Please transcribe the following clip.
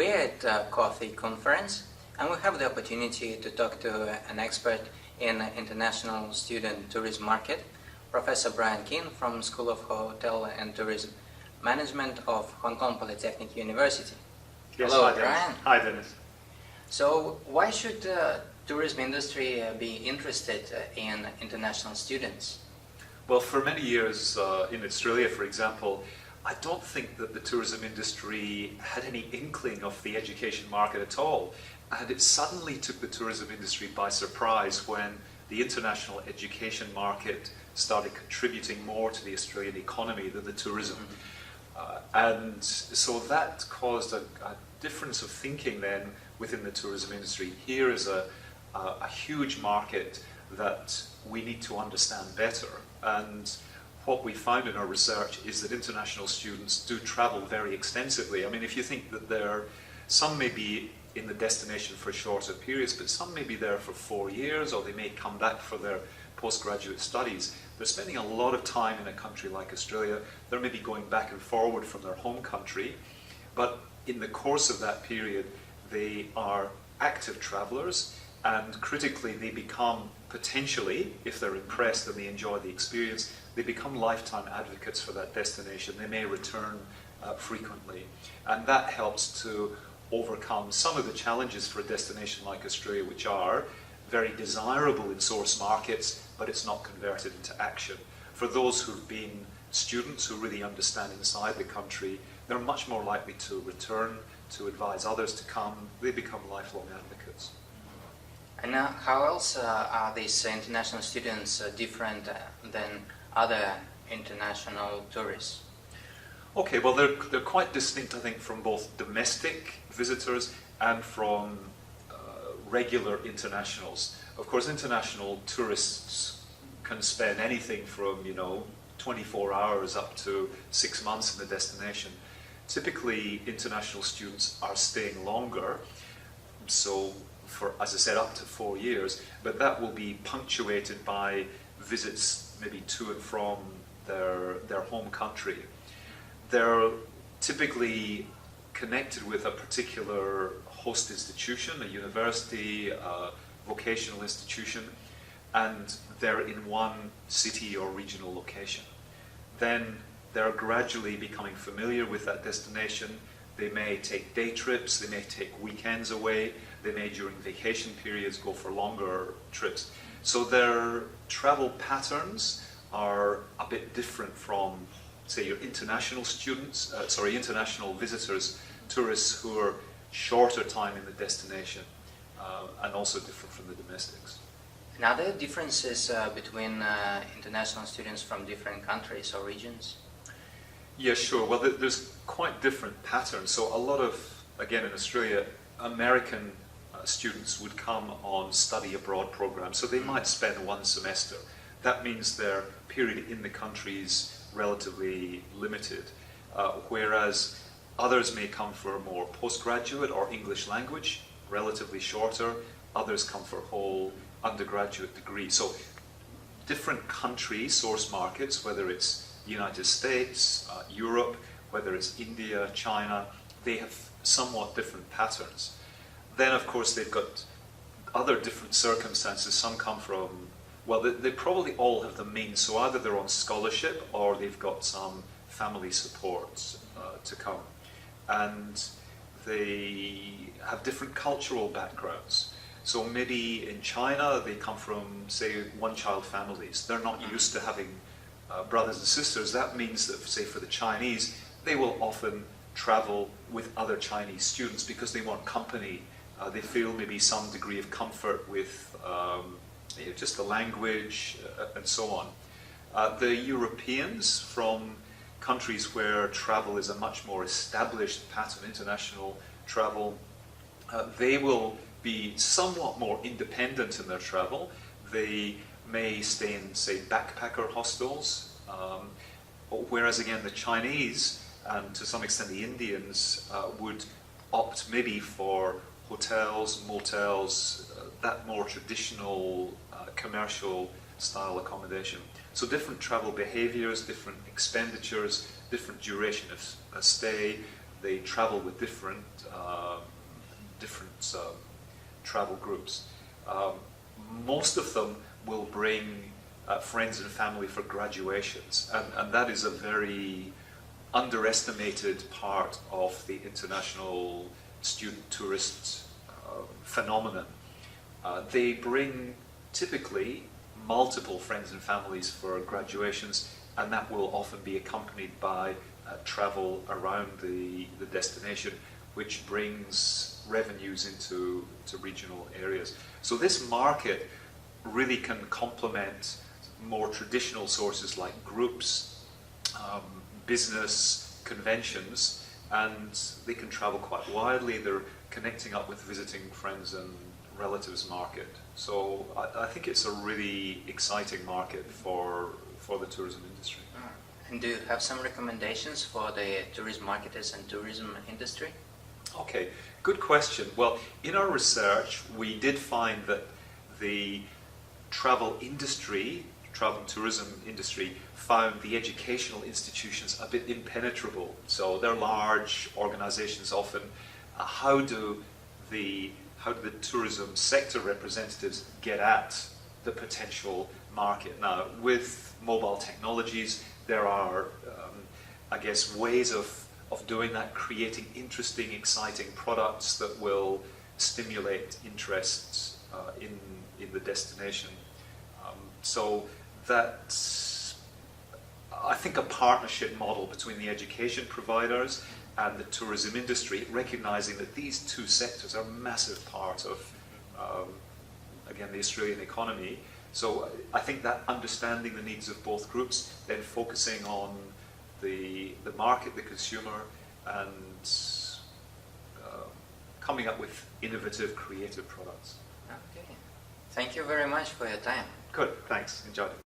We're at CAUTHE conference, and we have the opportunity to talk to an expert in international student tourism market, Professor Brian Keane from School of Hotel and Tourism Management of Hong Kong Polytechnic University. Yes, Hello, hi, Dennis. Brian. Hi, Dennis. So, why should the tourism industry be interested in international students? Well, for many years in Australia, for example, I don't think that the tourism industry had any inkling of the education market at all. And it suddenly took the tourism industry by surprise when the international education market started contributing more to the Australian economy than the tourism. And so that caused a difference of thinking then within the tourism industry. Here is a huge market that we need to understand better. And what we found in our research is that international students do travel very extensively. I mean, if you think that some may be in the destination for shorter periods, but some may be there for 4 years, or they may come back for their postgraduate studies. They're spending a lot of time in a country like Australia. They're maybe going back and forward from their home country, but in the course of that period, they are active travellers, and critically, they become potentially, if they're impressed and they enjoy the experience, they become lifetime advocates for that destination. They may return frequently, and that helps to overcome some of the challenges for a destination like Australia, which are very desirable in source markets, but it's not converted into action. For those who've been students who really understand inside the country, they're much more likely to return, to advise others to come. They become lifelong advocates. And how else are these international students different than other international tourists? Okay, well they're quite distinct, I think, from both domestic visitors and from regular internationals. Of course, international tourists can spend anything from 24 hours up to 6 months in the destination. Typically, international students are staying longer, so for, as I said, up to 4 years, but that will be punctuated by visits maybe to and from their home country. They're typically connected with a particular host institution, a university, a vocational institution, and they're in one city or regional location. Then they're gradually becoming familiar with that destination. They may take day trips, they may take weekends away, they may during vacation periods go for longer trips. So their travel patterns are a bit different from, say, your international students, international visitors, tourists who are shorter time in the destination, and also different from the domestics. And are there differences between international students from different countries or regions? Yeah, sure. Well, there's quite different patterns. So a lot of, again in Australia, American students would come on study abroad programs. So they might spend 1 semester. That means their period in the country is relatively limited. Whereas others may come for a more postgraduate or English language, relatively shorter. Others come for a whole undergraduate degree. So different countries, source markets, whether it's United States, Europe, whether it's India, China, they have somewhat different patterns. Then, of course, they've got other different circumstances. Some come from, well, they probably all have the means, so either they're on scholarship or they've got some family support to come. And they have different cultural backgrounds. So maybe in China, they come from, say, one-child families. They're not used to having brothers and sisters. That means that, say, for the Chinese, they will often travel with other Chinese students because they want company. They feel maybe some degree of comfort with just the language and so on. The Europeans from countries where travel is a much more established pattern, international travel, they will be somewhat more independent in their travel. They may stay in, say, backpacker hostels, whereas again the Chinese and to some extent the Indians would opt maybe for hotels, motels, that more traditional commercial style accommodation. So different travel behaviours, different expenditures, different duration of stay, they travel with different travel groups. Most of them will bring friends and family for graduations, and that is a very underestimated part of the international student tourist phenomenon. They bring typically multiple friends and families for graduations, and that will often be accompanied by travel around the destination, which brings revenues into regional areas. So this market really can complement more traditional sources like groups, business, conventions, and they can travel quite widely. They're connecting up with visiting friends and relatives market. So I think it's a really exciting market for the tourism industry. And do you have some recommendations for the tourism marketers and tourism industry? Okay, good question. Well, in our research, we did find that the travel industry, travel and tourism industry, found the educational institutions a bit impenetrable. So they're large organizations often. How do the tourism sector representatives get at the potential market? Now, with mobile technologies, there are, I guess, ways of doing that, creating interesting, exciting products that will stimulate interest in the destination. So that's, I think, a partnership model between the education providers and the tourism industry, recognizing that these two sectors are a massive part of, again, the Australian economy. So I think that understanding the needs of both groups, then focusing on the market, the consumer, and coming up with innovative, creative products. Okay. Thank you very much for your time. Good, thanks. Enjoyed it.